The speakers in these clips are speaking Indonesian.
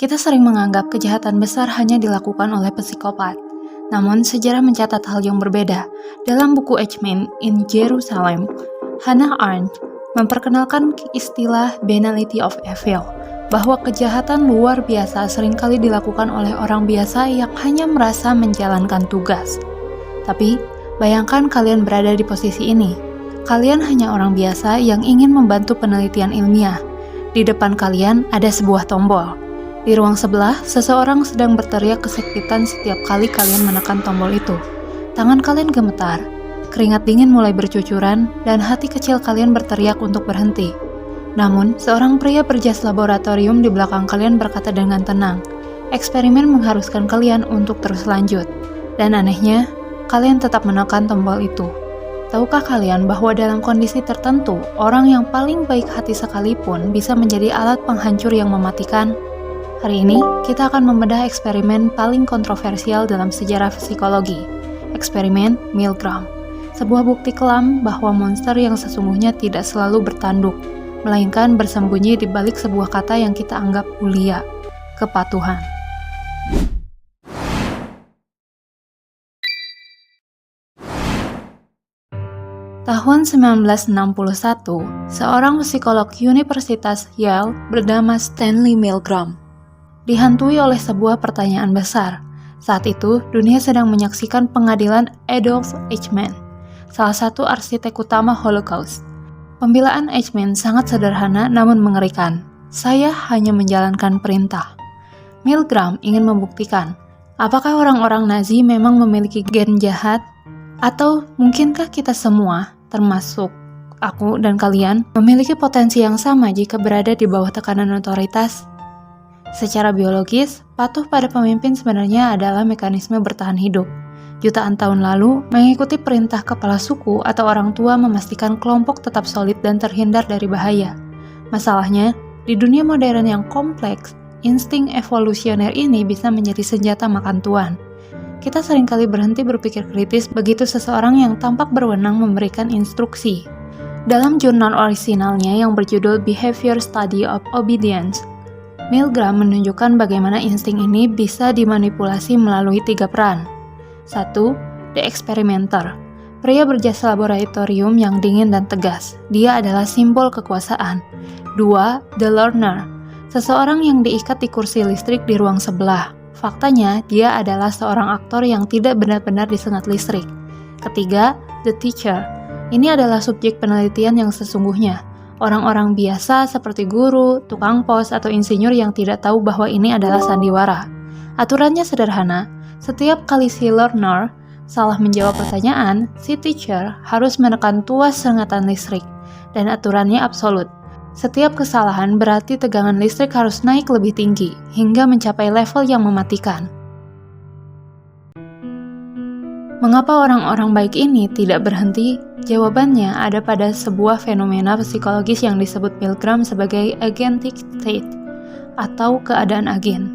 Kita sering menganggap kejahatan besar hanya dilakukan oleh psikopat. Namun, sejarah mencatat hal yang berbeda. Dalam buku Eichmann in Jerusalem, Hannah Arendt memperkenalkan istilah banality of evil, bahwa kejahatan luar biasa seringkali dilakukan oleh orang biasa yang hanya merasa menjalankan tugas. Tapi, bayangkan kalian berada di posisi ini. Kalian hanya orang biasa yang ingin membantu penelitian ilmiah. Di depan kalian ada sebuah tombol. Di ruang sebelah, seseorang sedang berteriak kesakitan setiap kali kalian menekan tombol itu. Tangan kalian gemetar, keringat dingin mulai bercucuran, dan hati kecil kalian berteriak untuk berhenti. Namun, seorang pria berjas laboratorium di belakang kalian berkata dengan tenang, eksperimen mengharuskan kalian untuk terus lanjut. Dan anehnya, kalian tetap menekan tombol itu. Tahukah kalian bahwa dalam kondisi tertentu, orang yang paling baik hati sekalipun bisa menjadi alat penghancur yang mematikan? Hari ini, kita akan membedah eksperimen paling kontroversial dalam sejarah psikologi, eksperimen Milgram. Sebuah bukti kelam bahwa monster yang sesungguhnya tidak selalu bertanduk, melainkan bersembunyi di balik sebuah kata yang kita anggap mulia, kepatuhan. Tahun 1961, seorang psikolog Universitas Yale bernama Stanley Milgram dihantui oleh sebuah pertanyaan besar. Saat itu, dunia sedang menyaksikan pengadilan Adolf Eichmann, salah satu arsitek utama Holocaust. Pembelaan Eichmann sangat sederhana namun mengerikan. Saya hanya menjalankan perintah. Milgram ingin membuktikan, apakah orang-orang Nazi memang memiliki gen jahat? Atau mungkinkah kita semua, termasuk aku dan kalian, memiliki potensi yang sama jika berada di bawah tekanan otoritas? Secara biologis, patuh pada pemimpin sebenarnya adalah mekanisme bertahan hidup. Jutaan tahun lalu, mengikuti perintah kepala suku atau orang tua memastikan kelompok tetap solid dan terhindar dari bahaya. Masalahnya, di dunia modern yang kompleks, insting evolusioner ini bisa menjadi senjata makan tuan. Kita seringkali berhenti berpikir kritis begitu seseorang yang tampak berwenang memberikan instruksi. Dalam jurnal orisinalnya yang berjudul Behavior Study of Obedience, Milgram menunjukkan bagaimana insting ini bisa dimanipulasi melalui 3 peran. 1. The experimenter, pria berjas laboratorium yang dingin dan tegas. Dia adalah simbol kekuasaan. 2. The learner, seseorang yang diikat di kursi listrik di ruang sebelah. Faktanya, dia adalah seorang aktor yang tidak benar-benar disengat listrik. Ketiga, the teacher. Ini adalah subjek penelitian yang sesungguhnya. Orang-orang biasa seperti guru, tukang pos, atau insinyur yang tidak tahu bahwa ini adalah sandiwara. Aturannya sederhana, setiap kali si learner salah menjawab pertanyaan, si teacher harus menekan tuas sengatan listrik. Dan aturannya absolut. Setiap kesalahan berarti tegangan listrik harus naik lebih tinggi, hingga mencapai level yang mematikan. Mengapa orang-orang baik ini tidak berhenti? Jawabannya ada pada sebuah fenomena psikologis yang disebut Milgram sebagai agentic state, atau keadaan agen.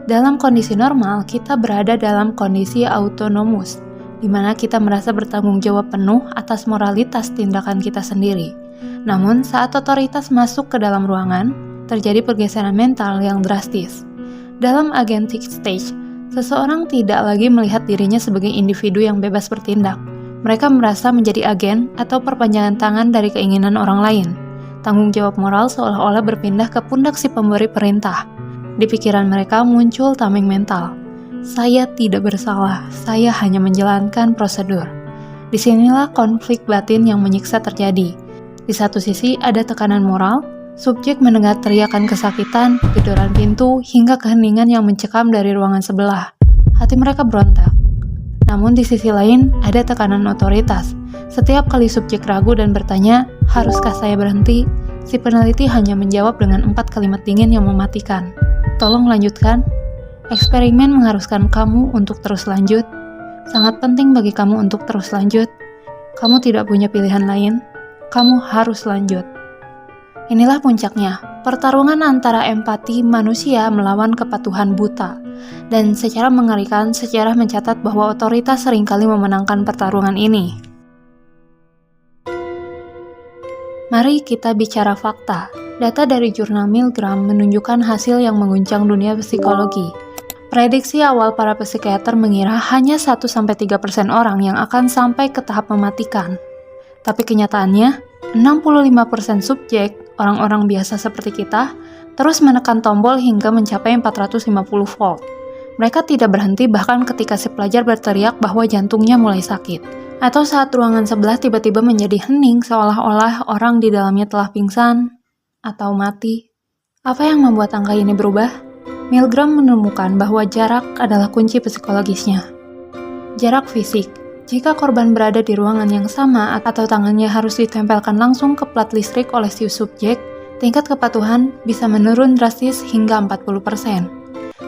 Dalam kondisi normal, kita berada dalam kondisi autonomus, di mana kita merasa bertanggung jawab penuh atas moralitas tindakan kita sendiri. Namun, saat otoritas masuk ke dalam ruangan, terjadi pergeseran mental yang drastis. Dalam agentic stage, seseorang tidak lagi melihat dirinya sebagai individu yang bebas bertindak. Mereka merasa menjadi agen atau perpanjangan tangan dari keinginan orang lain. Tanggung jawab moral seolah-olah berpindah ke pundak si pemberi perintah. Di pikiran mereka muncul tameng mental. Saya tidak bersalah, saya hanya menjalankan prosedur. Disinilah konflik batin yang menyiksa terjadi. Di satu sisi ada tekanan moral, subjek mendengar teriakan kesakitan, gedoran pintu, hingga keheningan yang mencekam dari ruangan sebelah. Hati mereka berontak. Namun di sisi lain, ada tekanan otoritas. Setiap kali subjek ragu dan bertanya, haruskah saya berhenti? Si peneliti hanya menjawab dengan 4 kalimat dingin yang mematikan. Tolong lanjutkan. Eksperimen mengharuskan kamu untuk terus lanjut. Sangat penting bagi kamu untuk terus lanjut. Kamu tidak punya pilihan lain. Kamu harus lanjut. Inilah puncaknya, pertarungan antara empati manusia melawan kepatuhan buta. Dan secara mengerikan, sejarah mencatat bahwa otoritas seringkali memenangkan pertarungan ini. Mari kita bicara fakta. Data dari jurnal Milgram menunjukkan hasil yang mengguncang dunia psikologi. Prediksi awal para psikiater mengira hanya 1-3% orang yang akan sampai ke tahap mematikan. Tapi kenyataannya, 65% subjek, orang-orang biasa seperti kita, terus menekan tombol hingga mencapai 450 volt. Mereka tidak berhenti bahkan ketika si pelajar berteriak bahwa jantungnya mulai sakit. Atau saat ruangan sebelah tiba-tiba menjadi hening seolah-olah orang di dalamnya telah pingsan atau mati. Apa yang membuat angka ini berubah? Milgram menemukan bahwa jarak adalah kunci psikologisnya. Jarak fisik. Jika korban berada di ruangan yang sama atau tangannya harus ditempelkan langsung ke plat listrik oleh si subjek, tingkat kepatuhan bisa menurun drastis hingga 40%.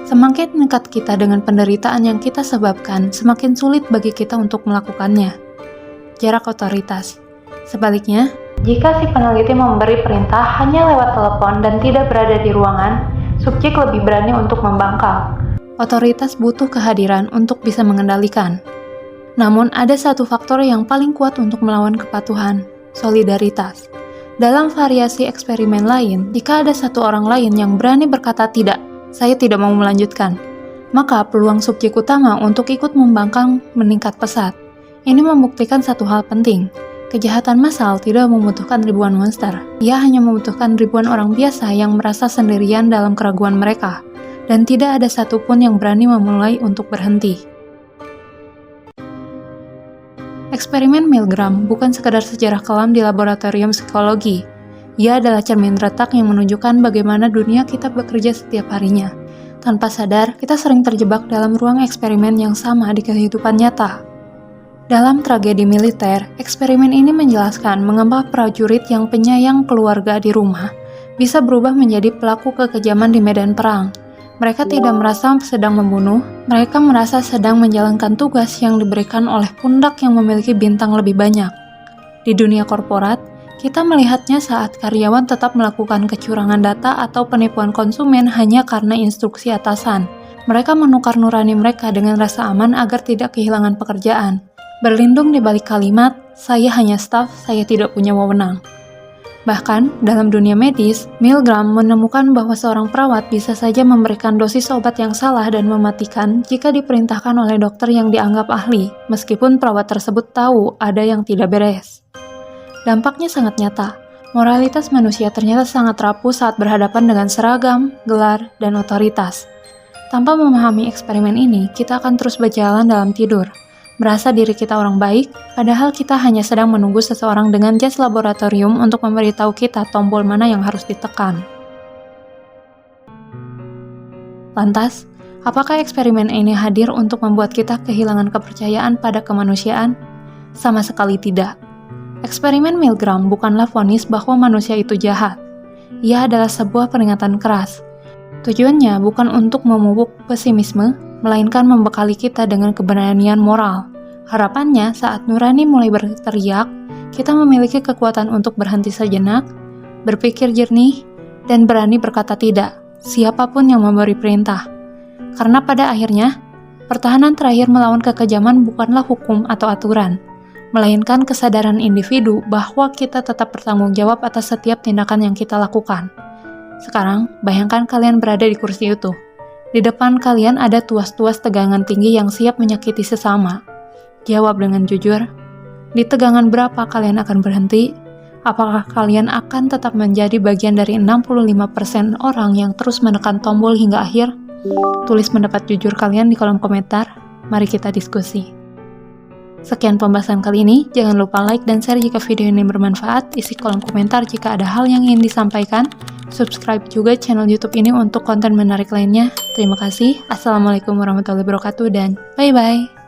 Semakin dekat kita dengan penderitaan yang kita sebabkan, semakin sulit bagi kita untuk melakukannya. Jarak otoritas. Sebaliknya, jika si peneliti memberi perintah hanya lewat telepon dan tidak berada di ruangan, subjek lebih berani untuk membangkang. Otoritas butuh kehadiran untuk bisa mengendalikan. Namun, ada satu faktor yang paling kuat untuk melawan kepatuhan, solidaritas. Dalam variasi eksperimen lain, jika ada satu orang lain yang berani berkata tidak, saya tidak mau melanjutkan, maka peluang subjek utama untuk ikut membangkang meningkat pesat. Ini membuktikan satu hal penting. Kejahatan massal tidak membutuhkan ribuan monster. Ia hanya membutuhkan ribuan orang biasa yang merasa sendirian dalam keraguan mereka, dan tidak ada satupun yang berani memulai untuk berhenti. Eksperimen Milgram bukan sekadar sejarah kelam di laboratorium psikologi. Ia adalah cermin retak yang menunjukkan bagaimana dunia kita bekerja setiap harinya. Tanpa sadar, kita sering terjebak dalam ruang eksperimen yang sama di kehidupan nyata. Dalam tragedi militer, eksperimen ini menjelaskan mengapa prajurit yang penyayang keluarga di rumah bisa berubah menjadi pelaku kekejaman di medan perang. Mereka tidak merasa sedang membunuh, mereka merasa sedang menjalankan tugas yang diberikan oleh pundak yang memiliki bintang lebih banyak. Di dunia korporat, kita melihatnya saat karyawan tetap melakukan kecurangan data atau penipuan konsumen hanya karena instruksi atasan. Mereka menukar nurani mereka dengan rasa aman agar tidak kehilangan pekerjaan. Berlindung di balik kalimat, saya hanya staf, saya tidak punya wewenang. Bahkan, dalam dunia medis, Milgram menemukan bahwa seorang perawat bisa saja memberikan dosis obat yang salah dan mematikan jika diperintahkan oleh dokter yang dianggap ahli, meskipun perawat tersebut tahu ada yang tidak beres. Dampaknya sangat nyata. Moralitas manusia ternyata sangat rapuh saat berhadapan dengan seragam, gelar, dan otoritas. Tanpa memahami eksperimen ini, kita akan terus berjalan dalam tidur. Merasa diri kita orang baik, padahal kita hanya sedang menunggu seseorang dengan jas laboratorium untuk memberitahu kita tombol mana yang harus ditekan. Lantas, apakah eksperimen ini hadir untuk membuat kita kehilangan kepercayaan pada kemanusiaan? Sama sekali tidak. Eksperimen Milgram bukanlah vonis bahwa manusia itu jahat. Ia adalah sebuah peringatan keras. Tujuannya bukan untuk memupuk pesimisme, melainkan membekali kita dengan keberanian moral. Harapannya, saat nurani mulai berteriak, kita memiliki kekuatan untuk berhenti sejenak, berpikir jernih, dan berani berkata tidak, siapapun yang memberi perintah. Karena pada akhirnya, pertahanan terakhir melawan kekejaman bukanlah hukum atau aturan, melainkan kesadaran individu bahwa kita tetap bertanggung jawab atas setiap tindakan yang kita lakukan. Sekarang, bayangkan kalian berada di kursi itu. Di depan kalian ada tuas-tuas tegangan tinggi yang siap menyakiti sesama. Jawab dengan jujur, di tegangan berapa kalian akan berhenti? Apakah kalian akan tetap menjadi bagian dari 65% orang yang terus menekan tombol hingga akhir? Tulis pendapat jujur kalian di kolom komentar. Mari kita diskusi. Sekian pembahasan kali ini, jangan lupa like dan share jika video ini bermanfaat, isi kolom komentar jika ada hal yang ingin disampaikan, subscribe juga channel YouTube ini untuk konten menarik lainnya. Terima kasih, Assalamualaikum warahmatullahi wabarakatuh, dan bye-bye.